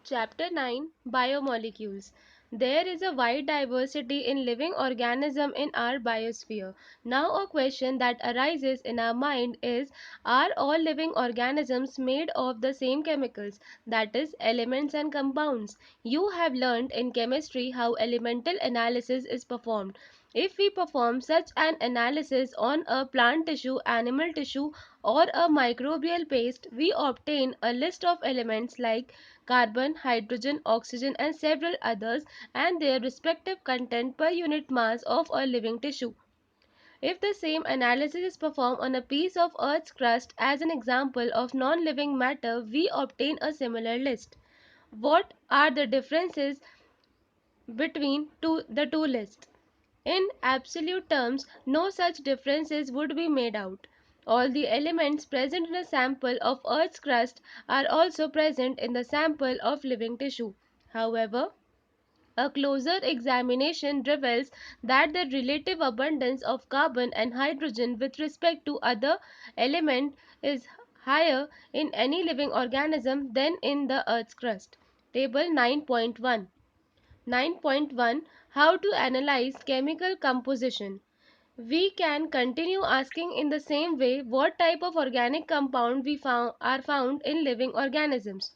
Chapter 9, Biomolecules. There is a wide diversity in living organisms in our biosphere. Now a question that arises in our mind is, are all living organisms made of the same chemicals, that is elements and compounds? You have learned in chemistry how elemental analysis is performed. If we perform such an analysis on a plant tissue, animal tissue, or a microbial paste, we obtain a list of elements like carbon, hydrogen, oxygen, and several others, and their respective content per unit mass of a living tissue. If the same analysis is performed on a piece of Earth's crust as an example of non-living matter, we obtain a similar list. What are the differences between the two lists? In absolute terms, no such differences would be made out. All the elements present in a sample of Earth's crust are also present in the sample of living tissue. However, a closer examination reveals that the relative abundance of carbon and hydrogen with respect to other elements is higher in any living organism than in the Earth's crust. Table 9.1. 9.1, How to analyze chemical composition. We can continue asking in the same way what type of organic compound are found in living organisms.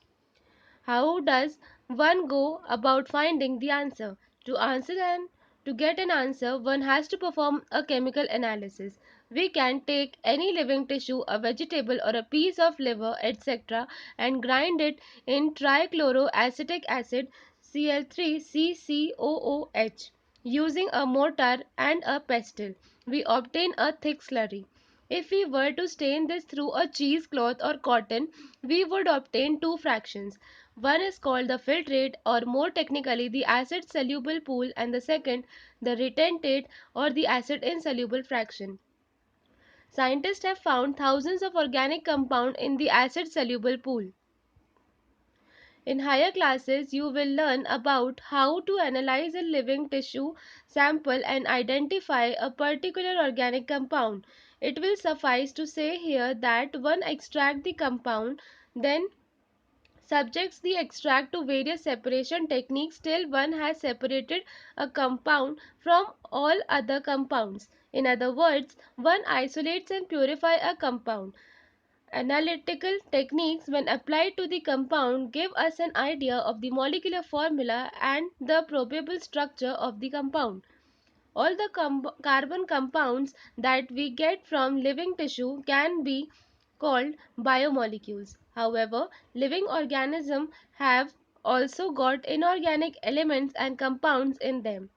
How does one go about finding the answer? To get an answer, one has to perform a chemical analysis. We can take any living tissue, a vegetable or a piece of liver, etc., and grind it in trichloroacetic acid Cl3CCOOH. Using a mortar and a pestle, we obtain a thick slurry. If we were to stain this through a cheesecloth or cotton, we would obtain two fractions. One is called the filtrate, or more technically the acid soluble pool, and the second the retentate, or the acid insoluble fraction. Scientists have found thousands of organic compounds in the acid soluble pool. In higher classes, you will learn about how to analyze a living tissue sample and identify a particular organic compound. It will suffice to say here that one extracts the compound, then subjects the extract to various separation techniques till one has separated a compound from all other compounds. In other words, one isolates and purifies a compound. Analytical techniques, when applied to the compound, give us an idea of the molecular formula and the probable structure of the compound. All the carbon compounds that we get from living tissue can be called biomolecules. However, living organisms have also got inorganic elements and compounds in them.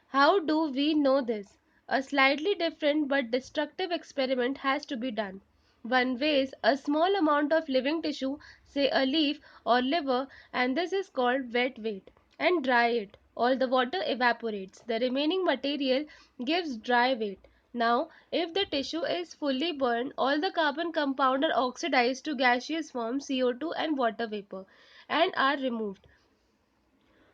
How do we know this? A slightly different but destructive experiment has to be done. One weighs a small amount of living tissue, say a leaf or liver, and this is called wet weight, and dry it. All the water evaporates. The remaining material gives dry weight. Now, if the tissue is fully burned, all the carbon compounds are oxidized to gaseous form CO2 and water vapor and are removed.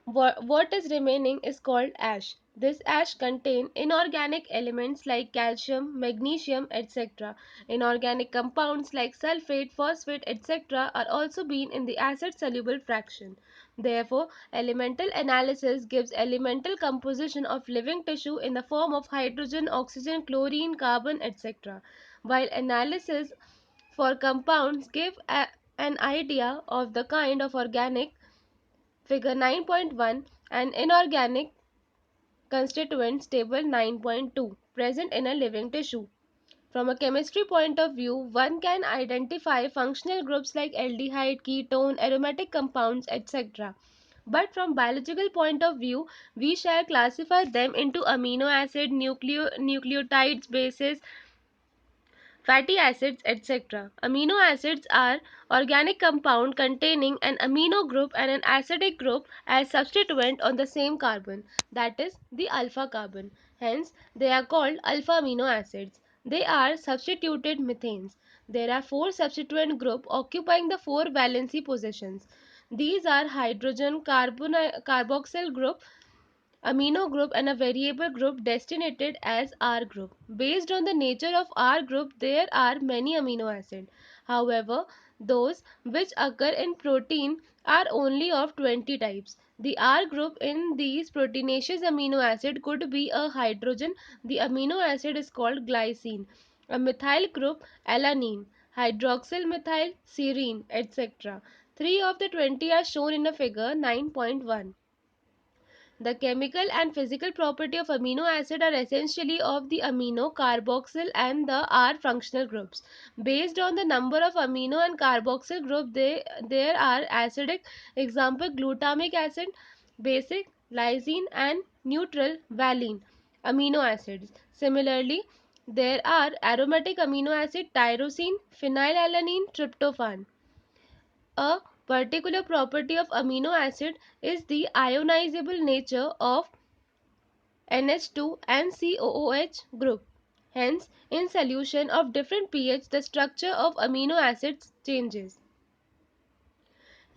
What is remaining is called ash. This ash contains inorganic elements like calcium, magnesium, etc. Inorganic compounds like sulfate, phosphate, etc. are also being in the acid soluble fraction. Therefore, elemental analysis gives elemental composition of living tissue in the form of hydrogen, oxygen, chlorine, carbon, etc. While analysis for compounds give an idea of the kind of organic. Figure 9.1, an inorganic constituents table 9.2 present in a living tissue. From a chemistry point of view, one can identify functional groups like aldehyde, ketone, aromatic compounds, etc. But from biological point of view, we shall classify them into amino acid, nucleotides, bases, fatty acids, etc. Amino acids are organic compound containing an amino group and an acidic group as substituent on the same carbon, that is the alpha carbon. Hence, they are called alpha amino acids. They are substituted methanes. There are four substituent groups occupying the four valency positions. These are hydrogen, carboxyl group, amino group, and a variable group designated as R group. Based on the nature of R group, there are many amino acids. However, those which occur in protein are only of 20 types. The R group in these proteinaceous amino acid could be a hydrogen. The amino acid is called glycine. A methyl group, alanine, hydroxyl methyl, serine, etc. 3 of the 20 are shown in a figure 9.1. The chemical and physical property of amino acid are essentially of the amino, carboxyl and the R functional groups. Based on the number of amino and carboxyl group, there are acidic, example glutamic acid, basic, lysine and neutral, valine amino acids. Similarly, there are aromatic amino acid, tyrosine, phenylalanine, tryptophan. A particular property of amino acid is the ionizable nature of NH2 and COOH group. Hence, in solution of different pH, the structure of amino acids changes.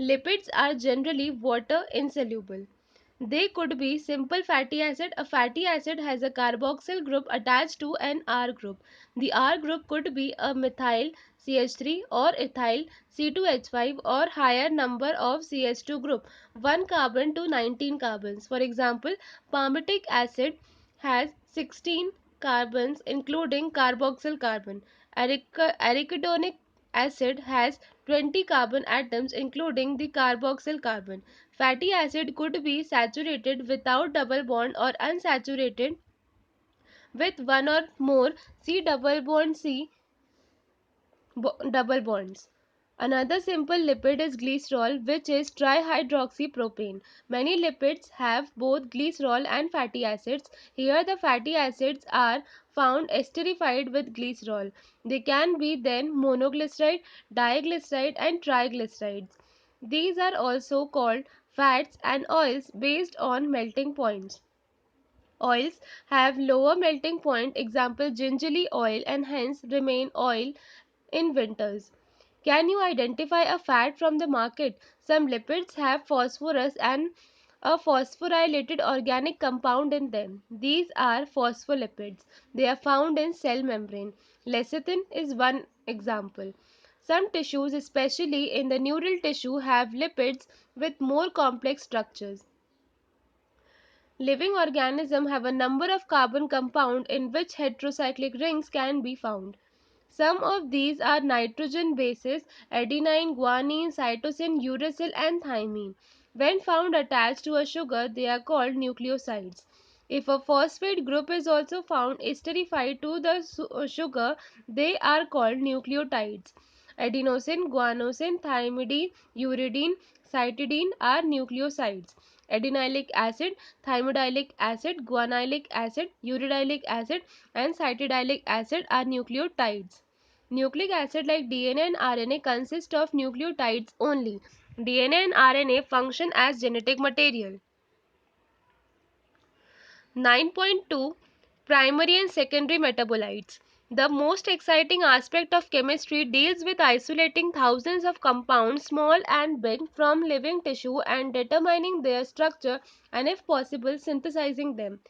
Lipids are generally water insoluble. They could be simple fatty acid. A fatty acid has a carboxyl group attached to an R group. The R group could be a methyl CH3 or ethyl C2H5 or higher number of CH2 group, 1 carbon to 19 carbons. For example, palmitic acid has 16 carbons including carboxyl carbon. Arachidonic acid has 20 carbon atoms including the carboxyl carbon. Fatty acid could be saturated without double bond or unsaturated with one or more C double bond C double bonds. Another simple lipid is glycerol, which is trihydroxypropane. Many lipids have both glycerol and fatty acids. Here the fatty acids are found esterified with glycerol. They can be then monoglyceride, diglyceride and triglycerides. These are also called fats and oils based on melting points. Oils have lower melting point, example gingerly oil, and hence remain oil in winters. Can you identify a fat from the market? Some lipids have phosphorus and a phosphorylated organic compound in them. These are phospholipids. They are found in cell membrane. Lecithin is one example. Some tissues, especially in the neural tissue, have lipids with more complex structures. Living organisms have a number of carbon compounds in which heterocyclic rings can be found. Some of these are nitrogen bases: adenine, guanine, cytosine, uracil, and thymine. When found attached to a sugar, they are called nucleosides. If a phosphate group is also found esterified to the sugar, they are called nucleotides. Adenosine, guanosine, thymidine, uridine, cytidine are nucleosides. Adenylic acid, thymidyllic acid, guanylic acid, uridylic acid, and cytidylic acid are nucleotides. Nucleic acid like DNA and RNA consist of nucleotides only. DNA and RNA function as genetic material. 9.2 Primary and secondary metabolites. The most exciting aspect of chemistry deals with isolating thousands of compounds, small and big, from living tissue and determining their structure and, if possible, synthesizing them.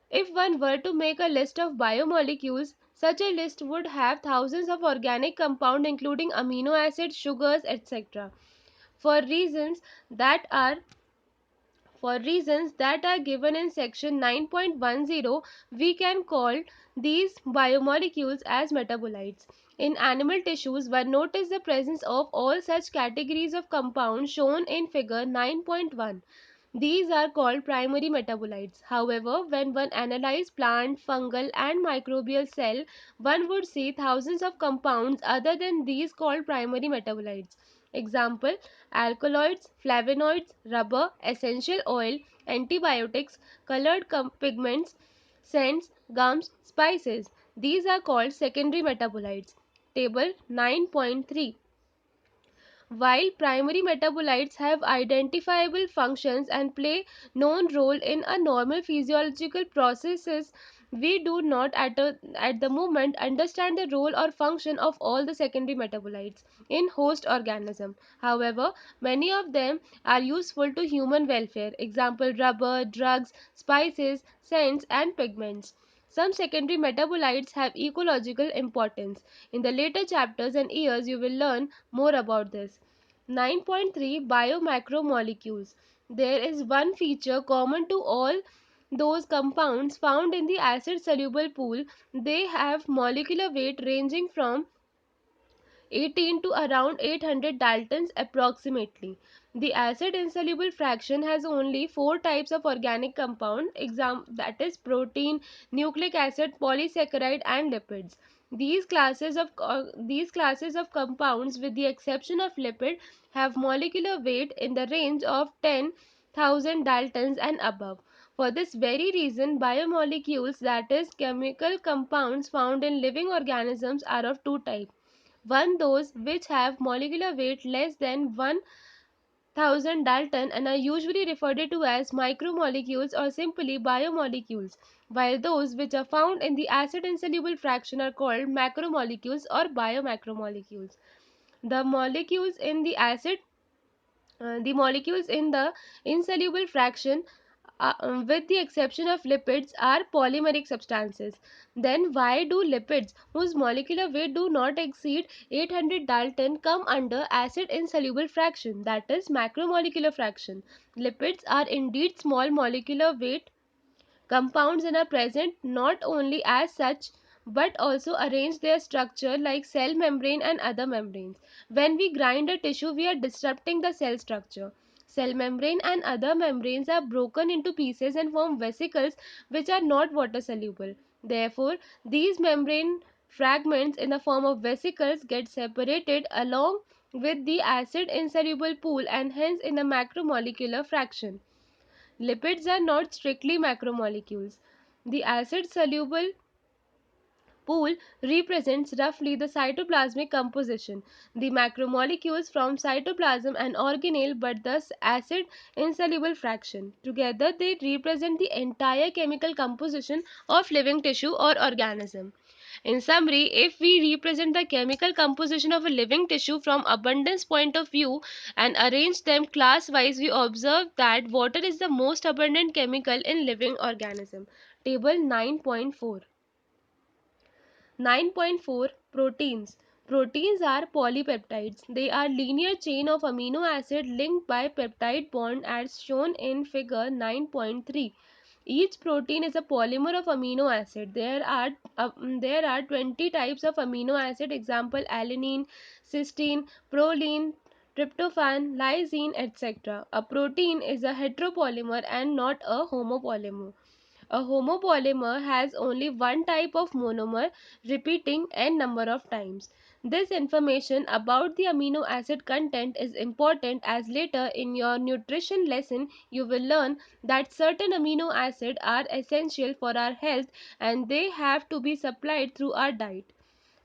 If one were to make a list of biomolecules, such a list would have thousands of organic compounds including amino acids, sugars, etc. For reasons that are given in section 9.10, we can call these biomolecules as metabolites. In animal tissues, one notices the presence of all such categories of compounds shown in figure 9.1. These are called primary metabolites. However, when one analyzes plant, fungal and microbial cell, one would see thousands of compounds other than these called primary metabolites. Example: alkaloids, flavonoids, rubber, essential oil, antibiotics, colored pigments, scents, gums, spices. These are called secondary metabolites. Table 9.3. While primary metabolites have identifiable functions and play known role in a normal physiological processes, we do not at the moment understand the role or function of all the secondary metabolites in host organism. However, many of them are useful to human welfare. Example: rubber, drugs, spices, scents and pigments. Some secondary metabolites have ecological importance. In the later chapters and years you will learn more about this. 9.3 Biomacromolecules. There is one feature common to all those compounds found in the acid soluble pool. They have molecular weight ranging from 18 to around 800 Daltons approximately. The acid insoluble fraction has only four types of organic compound, that is protein, nucleic acid, polysaccharide and lipids. These classes of compounds, with the exception of lipid, have molecular weight in the range of 10,000 Daltons and above. For this very reason, biomolecules, that is chemical compounds found in living organisms, are of two types. One, those which have molecular weight less than 1000 Dalton and are usually referred to as micromolecules or simply biomolecules, while those which are found in the acid insoluble fraction are called macromolecules or biomacromolecules. The molecules in the acid the molecules in the insoluble fraction, with the exception of lipids, are polymeric substances. Then why do lipids, whose molecular weight do not exceed 800 Dalton, come under acid insoluble fraction, that is macromolecular fraction? Lipids are indeed small molecular weight compounds and are present not only as such but also arrange their structure like cell membrane and other membranes. When we grind a tissue, we are disrupting the cell structure. Cell membrane and other membranes are broken into pieces and form vesicles which are not water soluble. Therefore, these membrane fragments in the form of vesicles get separated along with the acid insoluble pool and hence in a macromolecular fraction. Lipids are not strictly macromolecules. The acid soluble pool represents roughly the cytoplasmic composition. The macromolecules from cytoplasm and organelle, but thus acid insoluble fraction. Together they represent the entire chemical composition of living tissue or organism. In summary, if we represent the chemical composition of a living tissue from abundance point of view and arrange them class wise, we observe that water is the most abundant chemical in living organism. Table 9.4. 9.4 Proteins. Proteins are polypeptides. They are linear chain of amino acid linked by peptide bond as shown in figure 9.3. Each protein is a polymer of amino acid. There are 20 types of amino acid, example alanine, cysteine, proline, tryptophan, lysine, etc. A protein is a heteropolymer and not a homopolymer. A homopolymer has only one type of monomer repeating n number of times. This information about the amino acid content is important as later in your nutrition lesson you will learn that certain amino acids are essential for our health and they have to be supplied through our diet.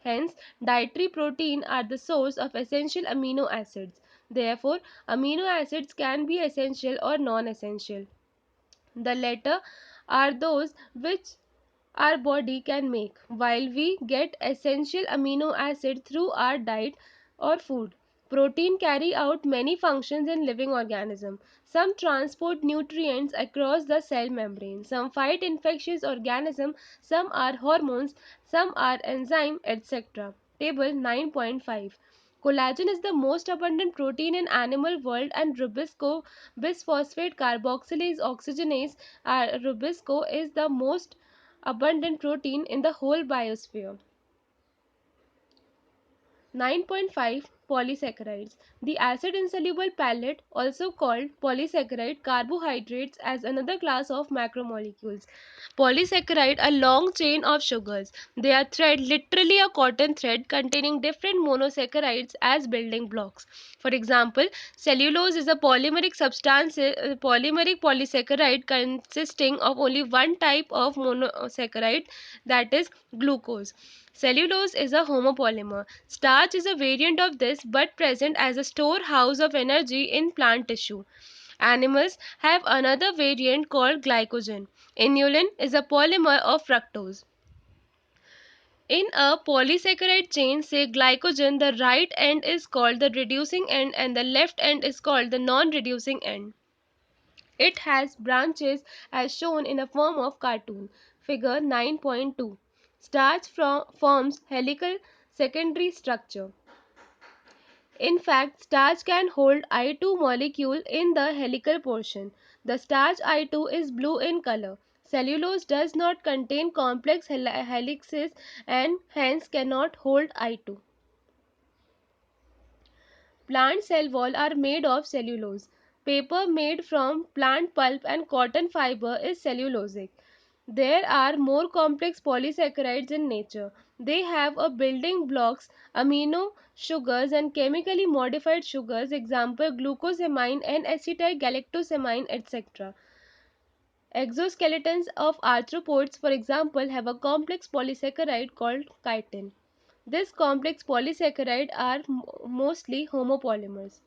Hence, dietary protein are the source of essential amino acids. Therefore, amino acids can be essential or non-essential. The latter are those which our body can make, while we get essential amino acid through our diet or food. Protein carry out many functions in living organism. Some transport nutrients across the cell membrane, some fight infectious organism, some are hormones, some are enzyme, etc. Table 9.5. Collagen is the most abundant protein in animal world and rubisco bisphosphate carboxylase oxygenase rubisco is the most abundant protein in the whole biosphere. 9.5 Polysaccharides. The acid insoluble pellet, also called polysaccharide carbohydrates, as another class of macromolecules. Polysaccharide, a long chain of sugars. They are thread, literally a cotton thread containing different monosaccharides as building blocks. For example, cellulose is a polymeric polysaccharide consisting of only one type of monosaccharide, that is glucose. Cellulose is a homopolymer. Starch is a variant of this but present as a storehouse of energy in plant tissue. Animals have another variant called glycogen. Inulin is a polymer of fructose. In a polysaccharide chain, say glycogen, the right end is called the reducing end and the left end is called the non-reducing end. It has branches as shown in a form of cartoon. Figure 9.2. Starch forms helical secondary structure. In fact, starch can hold I2 molecule in the helical portion. The starch I2 is blue in color. Cellulose does not contain complex helices and hence cannot hold I2. Plant cell wall are made of cellulose. Paper made from plant pulp and cotton fiber is cellulosic. There are more complex polysaccharides in nature. They have a building blocks, amino sugars and chemically modified sugars, example glucosamine and acetylgalactosamine, etc. Exoskeletons of arthropods, for example, have a complex polysaccharide called chitin. This complex polysaccharide are mostly homopolymers.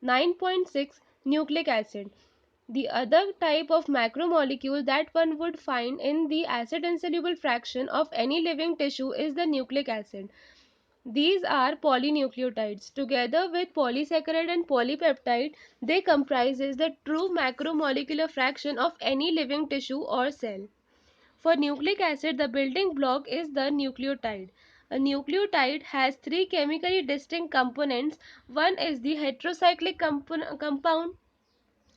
9.6 Nucleic acid. The other type of macromolecule that one would find in the acid insoluble fraction of any living tissue is the nucleic acid. These are polynucleotides. Together with polysaccharide and polypeptide, they comprises the true macromolecular fraction of any living tissue or cell. For nucleic acid, the building block is the nucleotide. A nucleotide has three chemically distinct components. One is the heterocyclic compound,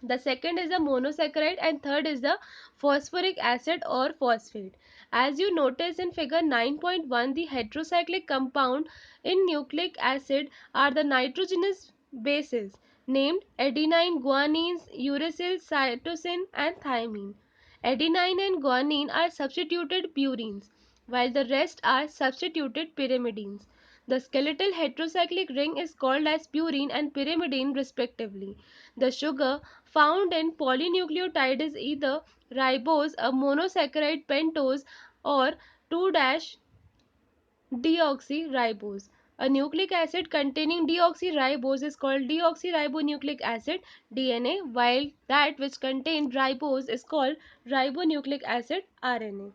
the second is the monosaccharide, and third is the phosphoric acid or phosphate. As you notice in figure 9.1, the heterocyclic compound in nucleic acid are the nitrogenous bases named adenine, guanine, uracil, cytosine and thymine. Adenine and guanine are substituted purines, while the rest are substituted pyrimidines. The skeletal heterocyclic ring is called as purine and pyrimidine respectively. The sugar found in polynucleotide is either ribose, a monosaccharide pentose, or 2-deoxyribose. A nucleic acid containing deoxyribose is called deoxyribonucleic acid DNA, while that which contains ribose is called ribonucleic acid RNA.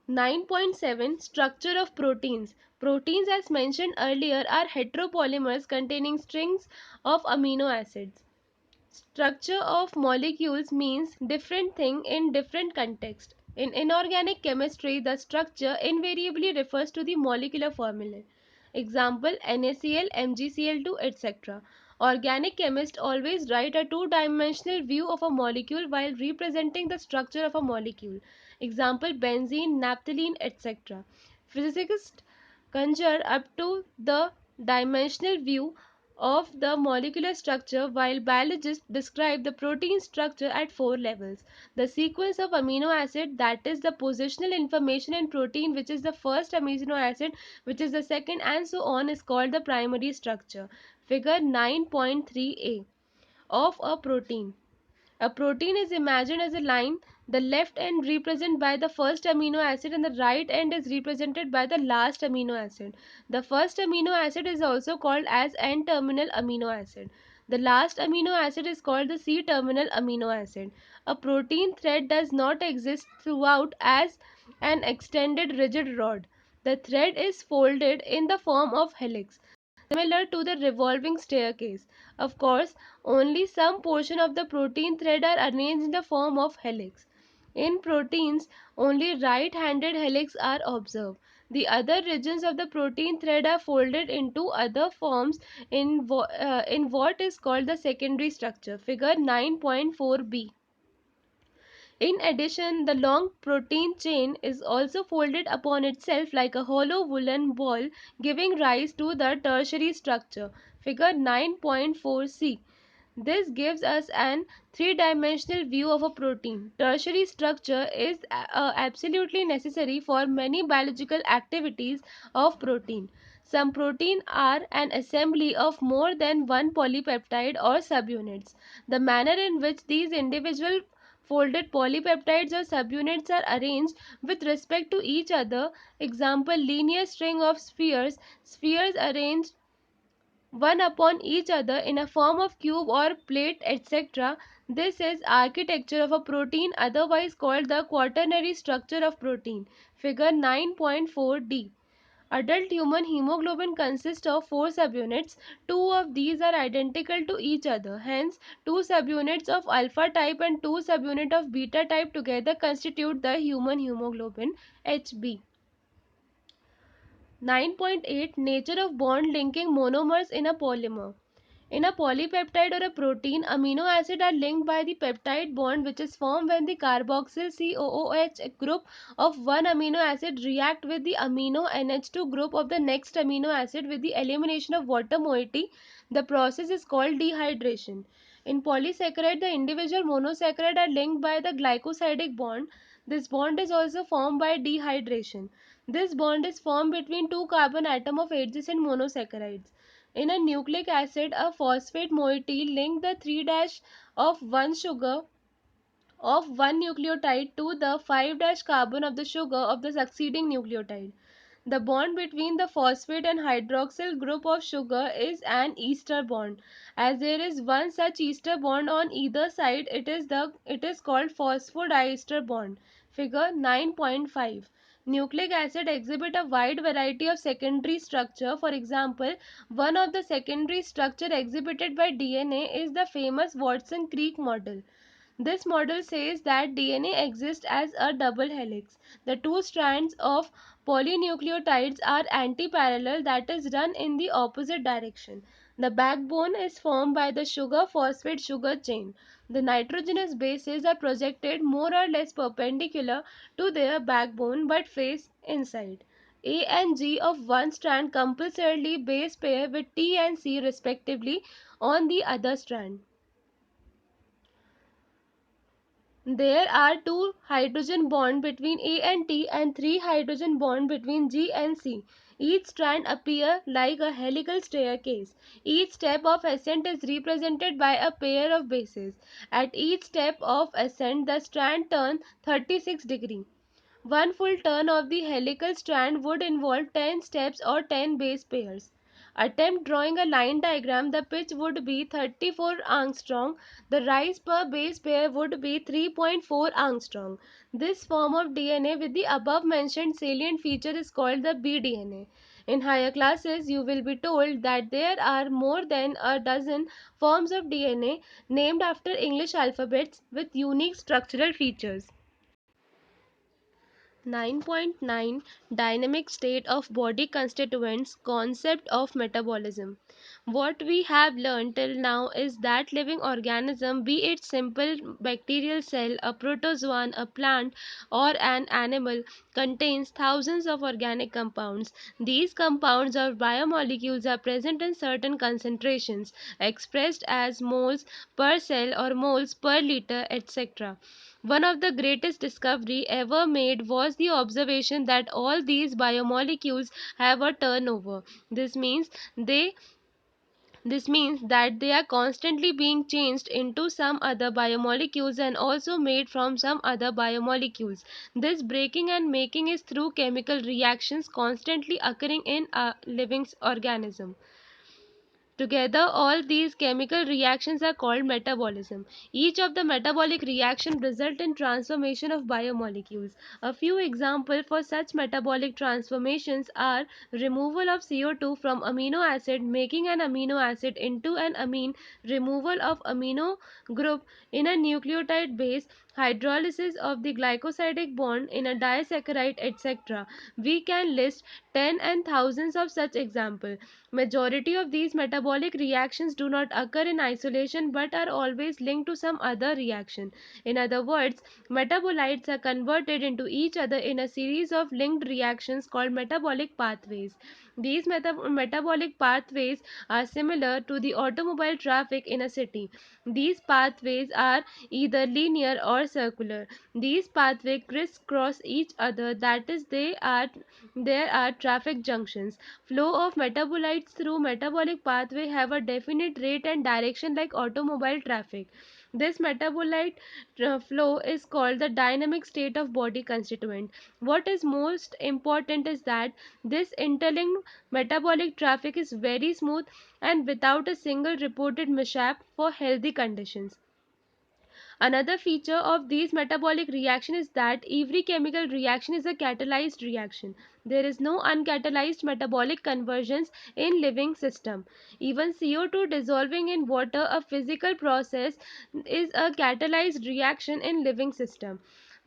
9.7 Structure of proteins. Proteins, as mentioned earlier, are heteropolymers containing strings of amino acids. Structure of molecules means different thing in different context. In inorganic chemistry, the structure invariably refers to the molecular formula. Example NaCl, MgCl2, etc. Organic chemists always write a two-dimensional view of a molecule while representing the structure of a molecule. Example benzene, naphthalene, etc. Physicists conjure up to the dimensional view of the molecular structure, while biologists describe the protein structure at four levels. The sequence of amino acid, that is the positional information in protein, which is the first amino acid, which is the second, and so on, is called the primary structure. Figure 9.3a of a protein. A protein is imagined as a line. The left end represented by the first amino acid and the right end is represented by the last amino acid. The first amino acid is also called as N-terminal amino acid. The last amino acid is called the C-terminal amino acid. A protein thread does not exist throughout as an extended rigid rod. The thread is folded in the form of helix, similar to the revolving staircase. Of course, only some portion of the protein thread are arranged in the form of helix. In proteins, only right-handed helix are observed. The other regions of the protein thread are folded into other forms in what is called the secondary structure. Figure 9.4b. In addition, the long protein chain is also folded upon itself like a hollow woolen ball, giving rise to the tertiary structure. Figure 9.4c. This gives us an three-dimensional view of a protein. Tertiary structure is absolutely necessary for many biological activities of protein. Some protein are an assembly of more than one polypeptide or subunits. The manner in which these individual folded polypeptides or subunits are arranged with respect to each other, example linear string of spheres, spheres arranged one upon each other in a form of cube or plate, etc. This is architecture of a protein, otherwise called the quaternary structure of protein. Figure 9.4d. Adult human hemoglobin consists of four subunits. Two of these are identical to each other. Hence, two subunits of alpha type and two subunits of beta type together constitute the human hemoglobin, HB. 9.8 Nature of bond linking monomers in a polymer. In a polypeptide or a protein, amino acids are linked by the peptide bond which is formed when the carboxyl COOH group of one amino acid react with the amino NH2 group of the next amino acid with the elimination of water moiety. The process is called dehydration. In polysaccharide, the individual monosaccharide are linked by the glycosidic bond. This bond is also formed by dehydration. This bond is formed between two carbon atoms of adjacent monosaccharides. In a nucleic acid, a phosphate moiety link the 3' of one sugar of one nucleotide to the 5' carbon of the sugar of the succeeding nucleotide. The bond between the phosphate and hydroxyl group of sugar is an ester bond. As there is one such ester bond on either side, it is called phosphodiester bond. Figure 9.5. Nucleic acid exhibit a wide variety of secondary structure. For example, one of the secondary structure exhibited by DNA is the famous Watson-Crick model. This model says that DNA exists as a double helix. The two strands of polynucleotides are antiparallel, that is, run in the opposite direction. The backbone is formed by the sugar phosphate sugar chain. The nitrogenous bases are projected more or less perpendicular to their backbone but face inside. A and G of one strand compulsorily base pair with T and C respectively on the other strand. There are two hydrogen bonds between A and T and three hydrogen bonds between G and C. Each strand appears like a helical staircase. Each step of ascent is represented by a pair of bases. At each step of ascent, the strand turns 36 degrees. One full turn of the helical strand would involve 10 steps or 10 base pairs. Attempt drawing a line diagram, the pitch would be 34 angstrom, the rise per base pair would be 3.4 angstrom. This form of DNA with the above mentioned salient feature is called the bDNA. In higher classes, you will be told that there are more than a dozen forms of DNA named after English alphabets with unique structural features. 9.9 Dynamic state of body constituents concept of metabolism. What we have learned till now is that living organism, be it simple bacterial cell, a protozoan, a plant, or an animal, contains thousands of organic compounds. These compounds or biomolecules are present in certain concentrations, expressed as moles per cell or moles per liter, etc. One of the greatest discovery ever made was the observation that all these biomolecules have a turnover. This means they this means that they are constantly being changed into some other biomolecules and also made from some other biomolecules. This breaking and making is through chemical reactions constantly occurring in a living organism. Together, all these chemical reactions are called metabolism. Each of the metabolic reaction result in transformation of biomolecules. A few examples for such metabolic transformations are removal of CO2 from amino acid, making an amino acid into an amine, removal of amino group in a nucleotide base, hydrolysis of the glycosidic bond in a disaccharide, etc. We can list 10 and thousands of such examples. Majority of these metabolic reactions do not occur in isolation but are always linked to some other reaction. In other words, metabolites are converted into each other in a series of linked reactions called metabolic pathways. These metabolic pathways are similar to the automobile traffic in a city. These pathways are either linear or circular. These pathways crisscross each other, that is, there are traffic junctions. Flow of metabolites through metabolic pathway have a definite rate and direction like automobile traffic. This metabolite flow is called the dynamic state of body constituent. What is most important is that this interlinked metabolic traffic is very smooth and without a single reported mishap for healthy conditions. Another feature of these metabolic reaction is that every chemical reaction is a catalyzed reaction. There is no uncatalyzed metabolic conversions in living system. Even CO2 dissolving in water, a physical process, is a catalyzed reaction in living system.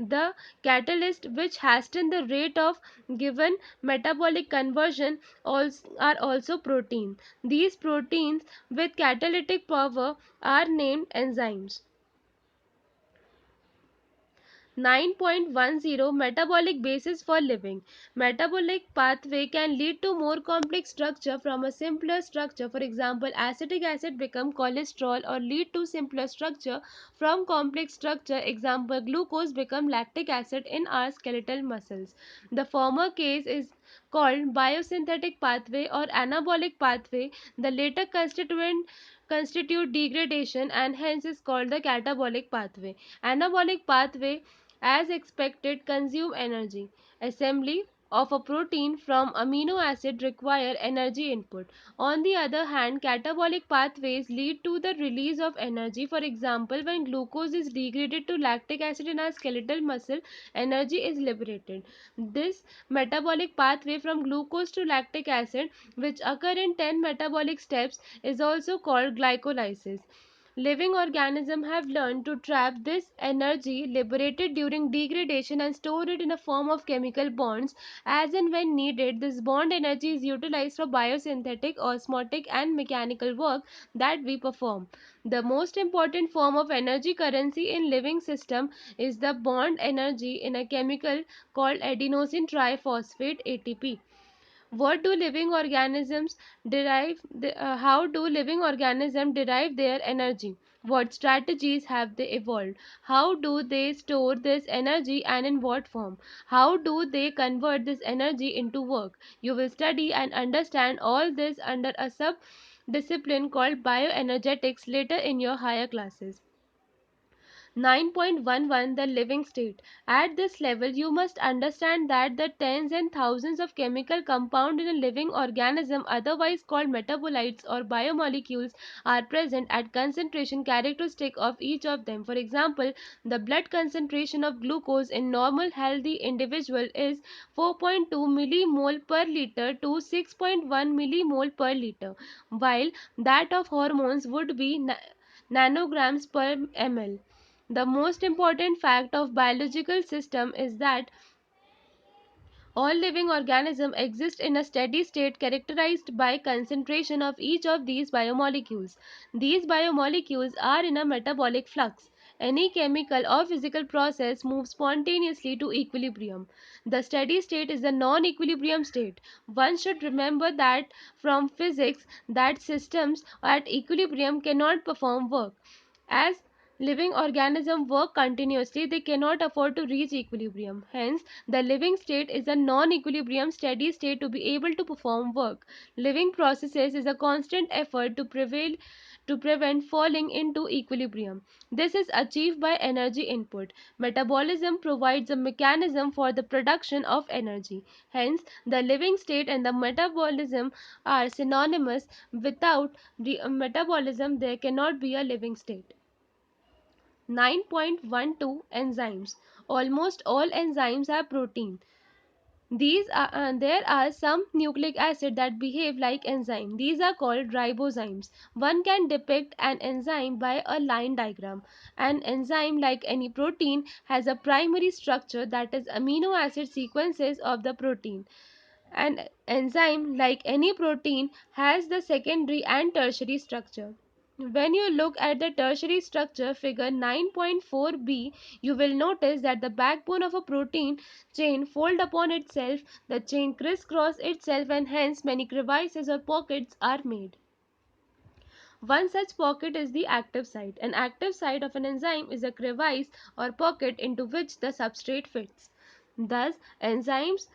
The catalyst which hasten the rate of given metabolic conversion are also protein. These proteins with catalytic power are named enzymes. 9.10 Metabolic basis for living. Metabolic pathway can lead to more complex structure from a simpler structure. For example, acetic acid become cholesterol or lead to simpler structure from complex structure. Example, glucose become lactic acid in our skeletal muscles. The former case is called biosynthetic pathway or anabolic pathway. The later constitute degradation and hence is called the catabolic pathway. Anabolic pathway, as expected, consume energy. Assembly of a protein from amino acid require energy input. On the other hand, catabolic pathways lead to the release of energy. For example, when glucose is degraded to lactic acid in our skeletal muscle, energy is liberated. This metabolic pathway from glucose to lactic acid, which occur in 10 metabolic steps, is also called glycolysis. Living organisms have learned to trap this energy liberated during degradation and store it in a form of chemical bonds. As and when needed, this bond energy is utilized for biosynthetic, osmotic, and mechanical work that we perform. The most important form of energy currency in living system is the bond energy in a chemical called adenosine triphosphate ATP. What do living organisms how do living organisms derive their energy? What strategies have they evolved? How do they store this energy and in what form? How do they convert this energy into work? You will study and understand all this under a sub discipline called bioenergetics later in your higher classes. 9.11 The living state. At this level, you must understand that the tens and thousands of chemical compounds in a living organism, otherwise called metabolites or biomolecules, are present at concentration characteristic of each of them. For example, the blood concentration of glucose in normal healthy individual is 4.2 millimole per liter to 6.1 millimole per liter, while that of hormones would be nanograms per ml. The most important fact of biological system is that all living organisms exist in a steady state characterized by concentration of each of these biomolecules. These biomolecules are in a metabolic flux. Any chemical or physical process moves spontaneously to equilibrium. The steady state is a non-equilibrium state. One should remember that from physics that systems at equilibrium cannot perform work. As living organisms work continuously, they cannot afford to reach equilibrium. Hence, the living state is a non-equilibrium steady state to be able to perform work. Living processes is a constant effort to prevent falling into equilibrium. This is achieved by energy input. Metabolism provides a mechanism for the production of energy. Hence, the living state and the metabolism are synonymous. Without the metabolism, there cannot be a living state. 9.12 Enzymes. Almost all enzymes are protein. There are some nucleic acid that behave like enzyme. These are called ribozymes. One can depict an enzyme by a line diagram. An enzyme, like any protein, has a primary structure, that is amino acid sequences of the protein. An enzyme, like any protein, has the secondary and tertiary structure. When you look at the tertiary structure, figure 9.4b, you will notice that the backbone of a protein chain fold upon itself, the chain crisscross itself, and hence many crevices or pockets are made. One such pocket is the active site. An active site of an enzyme is a crevice or pocket into which the substrate fits. Thus, enzymes,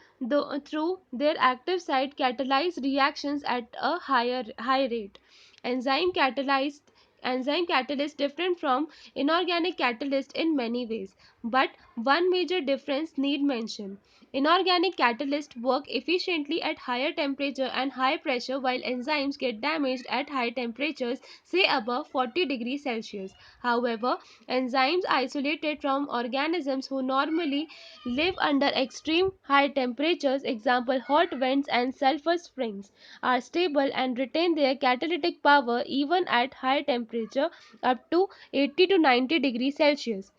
through their active site, catalyze reactions at a high rate. Enzyme catalyzed Enzyme catalyst different from inorganic catalyst in many ways, but one major difference need mention. Inorganic catalysts work efficiently at higher temperature and high pressure, while enzymes get damaged at high temperatures, say above 40 degrees Celsius. However, enzymes isolated from organisms who normally live under extreme high temperatures, example hot vents and sulfur springs, are stable and retain their catalytic power even at high temperature up to 80 to 90 degrees Celsius.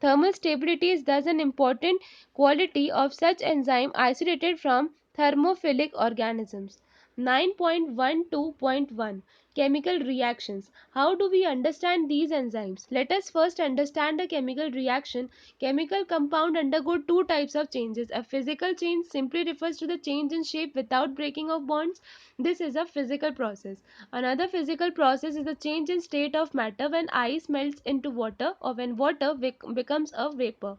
Thermal stability is thus an important quality of such enzyme isolated from thermophilic organisms. 9.12.1 Chemical reactions. How do we understand these enzymes? Let us first understand a chemical reaction. Chemical compound undergo two types of changes. A physical change simply refers to the change in shape without breaking of bonds. This is a physical process. Another physical process is the change in state of matter when ice melts into water or when water becomes a vapor.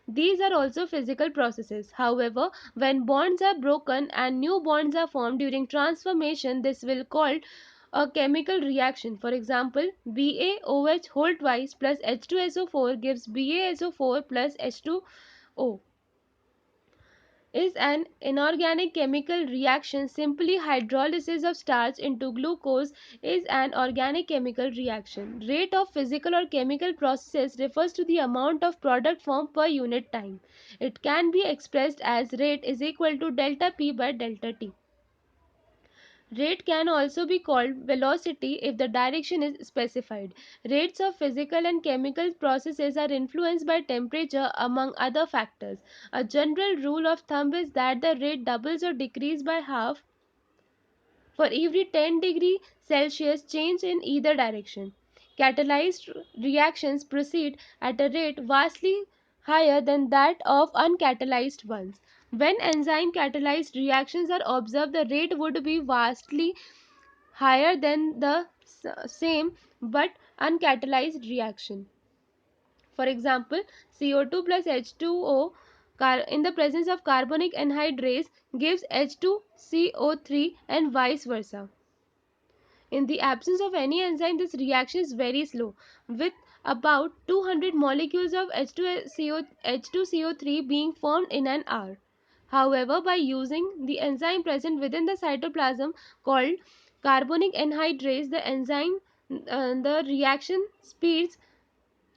These are also physical processes. However, when bonds are broken and new bonds are formed during transformation, this will called a chemical reaction. For example, BaOH whole twice plus H2SO4 gives BaSO4 plus H2O is an inorganic chemical reaction. Simply hydrolysis of starch into glucose is an organic chemical reaction. Rate of physical or chemical processes refers to the amount of product formed per unit time. It can be expressed as rate is equal to delta P by delta T. Rate can also be called velocity if the direction is specified. Rates of physical and chemical processes are influenced by temperature among other factors. A general rule of thumb is that the rate doubles or decreases by half for every 10 degrees Celsius change in either direction. Catalyzed reactions proceed at a rate vastly higher than that of uncatalyzed ones. When enzyme catalyzed reactions are observed, the rate would be vastly higher than the same but uncatalyzed reaction. For example, CO2 plus H2O in the presence of carbonic anhydrase gives H2CO3 and vice versa. In the absence of any enzyme, this reaction is very slow, with about 200 molecules of H2CO3 being formed in an hour. However, by using the enzyme present within the cytoplasm called carbonic anhydrase, the reaction speeds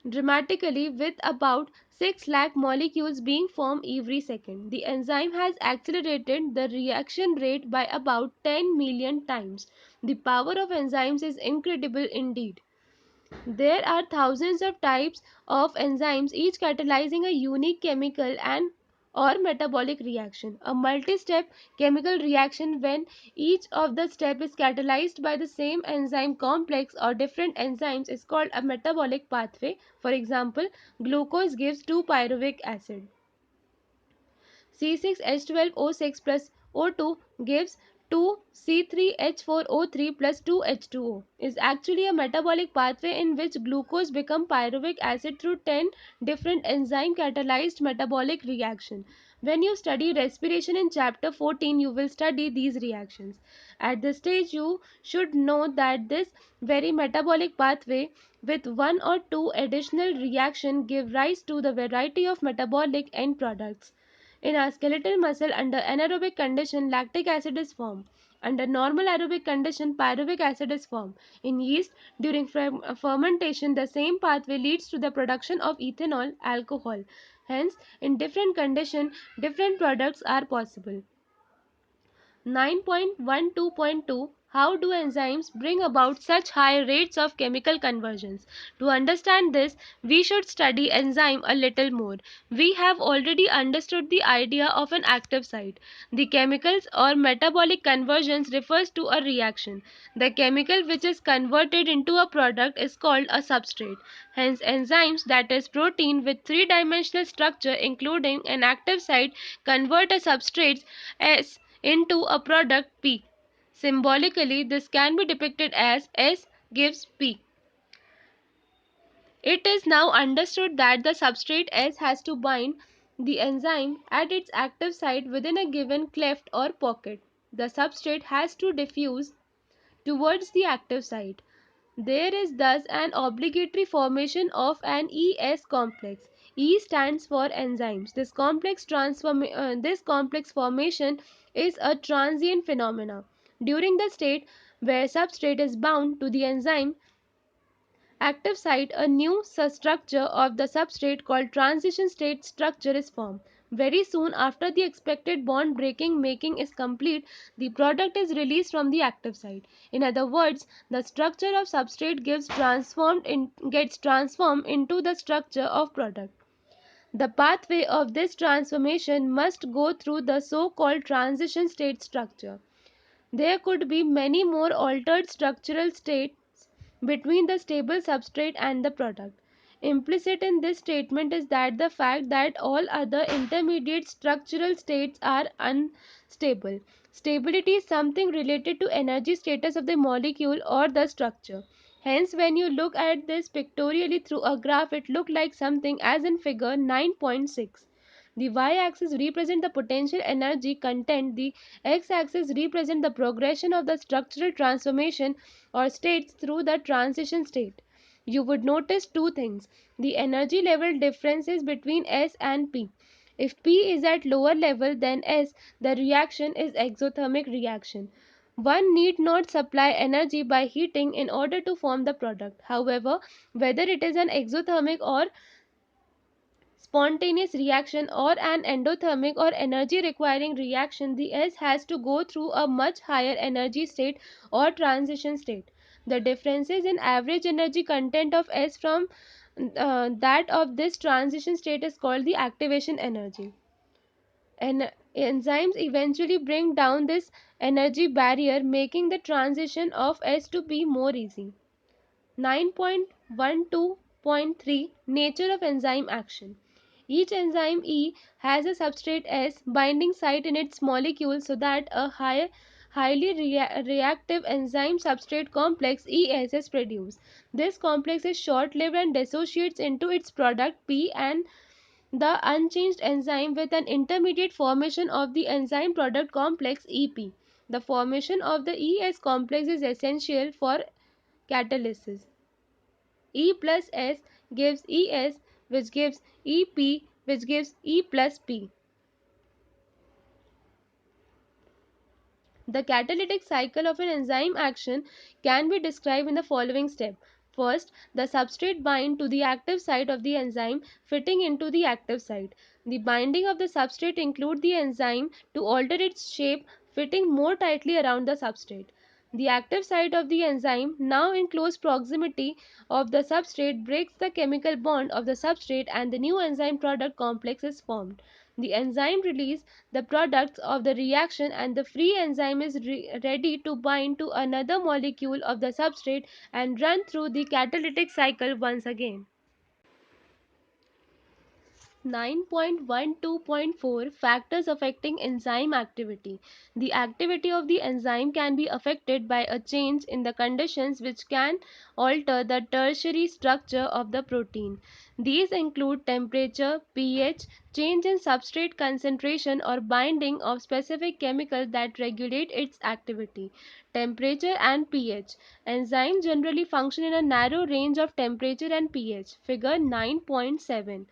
dramatically with about 6 lakh molecules being formed every second. The enzyme has accelerated the reaction rate by about 10 million times. The power of enzymes is incredible indeed. There are thousands of types of enzymes, each catalyzing a unique chemical and or metabolic reaction. A multi-step chemical reaction when each of the step is catalyzed by the same enzyme complex or different enzymes is called a metabolic pathway. For example, glucose gives 2-pyruvic acid. C6H12O6 plus O2 gives 2C3H4O3 plus 2H2O is actually a metabolic pathway in which glucose becomes pyruvic acid through 10 different enzyme catalyzed metabolic reaction. When you study respiration in chapter 14, you will study these reactions. At this stage, you should know that this very metabolic pathway with one or two additional reaction give rise to the variety of metabolic end products. In our skeletal muscle, under anaerobic condition, lactic acid is formed. Under normal aerobic condition, pyruvic acid is formed. In yeast, during fermentation, the same pathway leads to the production of ethanol, alcohol. Hence, in different conditions, different products are possible. 9.12.2 How do enzymes bring about such high rates of chemical conversions? To understand this, we should study enzyme a little more. We have already understood the idea of an active site. The chemicals or metabolic conversions refers to a reaction. The chemical which is converted into a product is called a substrate. Hence, enzymes, that is protein with three-dimensional structure including an active site, convert a substrate S into a product P. Symbolically, this can be depicted as S gives P. It is now understood that the substrate S has to bind the enzyme at its active site within a given cleft or pocket. The substrate has to diffuse towards the active site. There is thus an obligatory formation of an ES complex. E stands for enzymes. This complex formation is a transient phenomena. During the state where substrate is bound to the enzyme active site, a new structure of the substrate called transition state structure is formed. Very soon after the expected bond breaking making is complete, the product is released from the active site. In other words, the structure of substrate gets transformed into the structure of product. The pathway of this transformation must go through the so-called transition state structure. There could be many more altered structural states between the stable substrate and the product. Implicit in this statement is that the fact that all other intermediate structural states are unstable. Stability is something related to energy status of the molecule or the structure. Hence, when you look at this pictorially through a graph, it looks like something as in figure 9.6. The y-axis represents the potential energy content, the x-axis represents the progression of the structural transformation or states through the transition state. You would notice two things: the energy level differences between S and P. If P is at lower level than S, the reaction is exothermic reaction. One need not supply energy by heating in order to form the product. However, whether it is an exothermic or spontaneous reaction or an endothermic or energy requiring reaction, the S has to go through a much higher energy state or transition state. The differences in average energy content of S from that of this transition state is called the activation energy. And enzymes eventually bring down this energy barrier, making the transition of S to be more easy. 9.12.3 Nature of enzyme action. Each enzyme E has a substrate S binding site in its molecule so that a highly reactive enzyme substrate complex ES is produced. This complex is short lived and dissociates into its product P and the unchanged enzyme with an intermediate formation of the enzyme product complex EP. The formation of the ES complex is essential for catalysis. E plus S gives ES, which gives EP, which gives E plus P. The catalytic cycle of an enzyme action can be described in the following step. First, the substrate bind to the active site of the enzyme, fitting into the active site. The binding of the substrate include the enzyme to alter its shape, fitting more tightly around the substrate. The active site of the enzyme, now in close proximity of the substrate, breaks the chemical bond of the substrate and the new enzyme product complex is formed. The enzyme releases the products of the reaction and the free enzyme is ready to bind to another molecule of the substrate and run through the catalytic cycle once again. 9.12.4 Factors affecting enzyme activity. The activity of the enzyme can be affected by a change in the conditions which can alter the tertiary structure of the protein. These include temperature, pH, change in substrate concentration or binding of specific chemical that regulate its activity. Temperature and pH. Enzymes generally function in a narrow range of temperature and pH. Figure 9.7.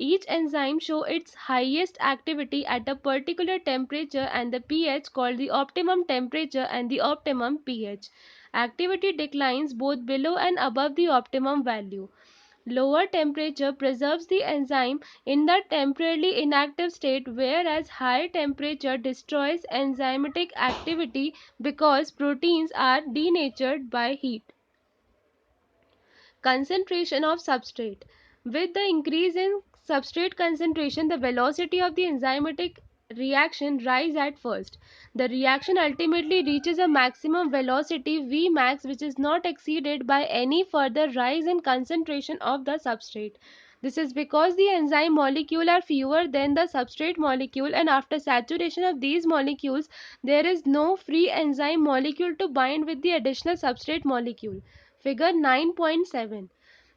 Each enzyme shows its highest activity at a particular temperature and the pH called the optimum temperature and the optimum pH. Activity declines both below and above the optimum value. Lower temperature preserves the enzyme in the temporarily inactive state, whereas higher temperature destroys enzymatic activity because proteins are denatured by heat. Concentration of substrate. With the increase in substrate concentration, the velocity of the enzymatic reaction rises at first. The reaction ultimately reaches a maximum velocity Vmax, which is not exceeded by any further rise in concentration of the substrate. This is because the enzyme molecule are fewer than the substrate molecule, and after saturation of these molecules there is no free enzyme molecule to bind with the additional substrate molecule. Figure 9.7.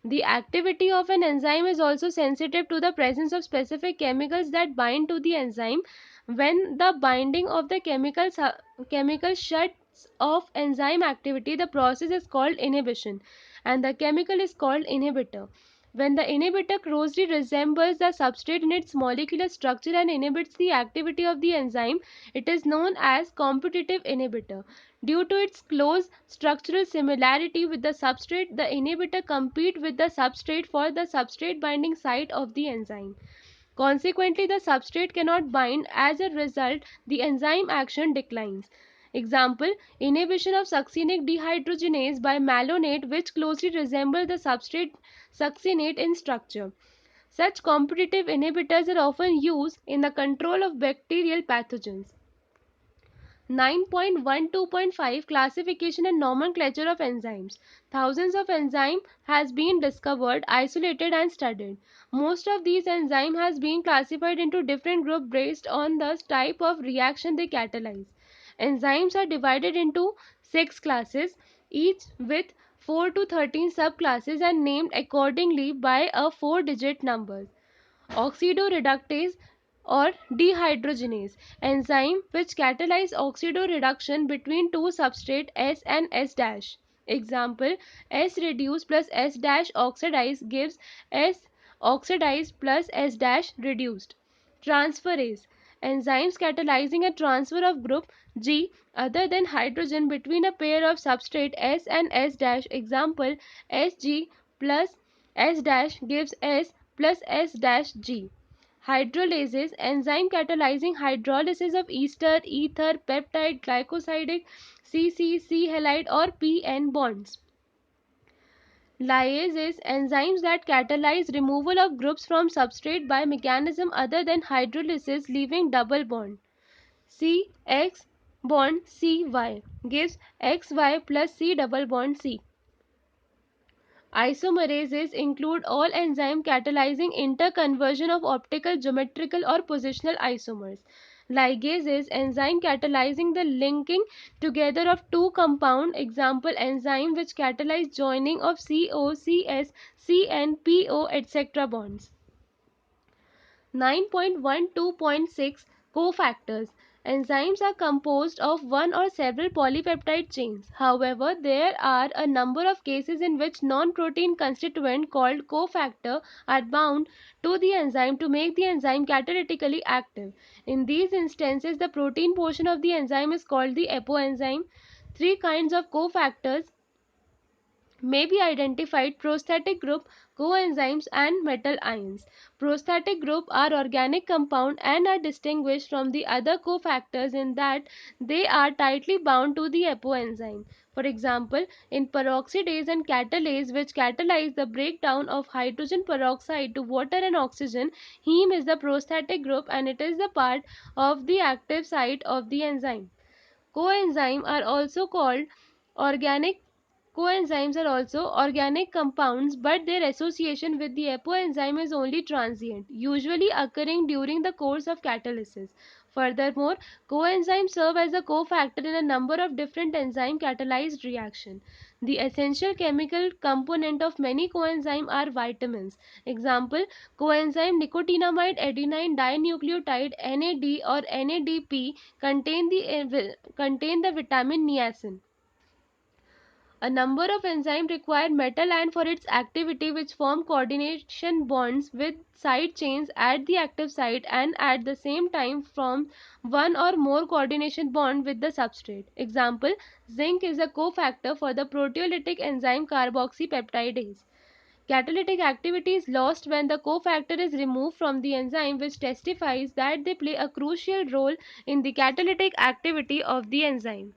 The activity of an enzyme is also sensitive to the presence of specific chemicals that bind to the enzyme. When the binding of the chemical shuts off enzyme activity, the process is called inhibition and the chemical is called inhibitor. When the inhibitor closely resembles the substrate in its molecular structure and inhibits the activity of the enzyme, it is known as competitive inhibitor. Due to its close structural similarity with the substrate, the inhibitor competes with the substrate for the substrate binding site of the enzyme. Consequently, the substrate cannot bind. As a result, the enzyme action declines. Example: inhibition of succinate dehydrogenase by malonate, which closely resemble the substrate succinate in structure. Such competitive inhibitors are often used in the control of bacterial pathogens. 9.12.5 Classification and nomenclature of enzymes. Thousands of enzymes has been discovered, isolated and studied. Most of these enzymes has been classified into different groups based on the type of reaction they catalyze. Enzymes are divided into 6 classes, each with 4 to 13 subclasses and named accordingly by a 4-digit number. Oxidoreductase or dehydrogenase enzyme which catalyze oxidoreduction between two substrate S and S dash. Example: S reduce plus S dash oxidize gives S oxidized plus S dash reduced. Transferase enzymes catalyzing a transfer of group G other than hydrogen between a pair of substrate S and S dash. Example: Sg plus S dash gives S plus S dash G. Hydrolases enzyme catalyzing hydrolysis of ester, ether, peptide, glycosidic, C halide or PN bonds. Lyases enzymes that catalyze removal of groups from substrate by mechanism other than hydrolysis, leaving double bond. CX bond CY gives XY plus C double bond C. Isomerases include all enzyme catalyzing interconversion of optical, geometrical or positional isomers. Ligases enzyme catalyzing the linking together of two compound. Example: enzyme which catalyze joining of CO, CS, CN, PO, etc. bonds. 9.12.6 Cofactors. Enzymes are composed of one or several polypeptide chains. However, there are a number of cases in which non-protein constituent called cofactor are bound to the enzyme to make the enzyme catalytically active. In these instances, the protein portion of the enzyme is called the apoenzyme. Three kinds of cofactors may be identified: prostatic group, coenzymes and metal ions. Prostatic group are organic compound and are distinguished from the other cofactors in that they are tightly bound to the apoenzyme. For example, in peroxidase and catalase which catalyze the breakdown of hydrogen peroxide to water and oxygen, heme is the prostatic group and it is the part of the active site of the enzyme. Coenzymes are also called organic Coenzymes are also organic compounds, but their association with the apoenzyme is only transient, usually occurring during the course of catalysis. Furthermore, coenzymes serve as a cofactor in a number of different enzyme catalyzed reactions. The essential chemical component of many coenzymes are vitamins. Example: coenzyme nicotinamide adenine dinucleotide NAD or NADP contain the vitamin niacin. A number of enzymes require metal ion for its activity, which form coordination bonds with side chains at the active site and at the same time form one or more coordination bond with the substrate. Example: zinc is a cofactor for the proteolytic enzyme carboxypeptidase. Catalytic activity is lost when the cofactor is removed from the enzyme, which testifies that they play a crucial role in the catalytic activity of the enzyme.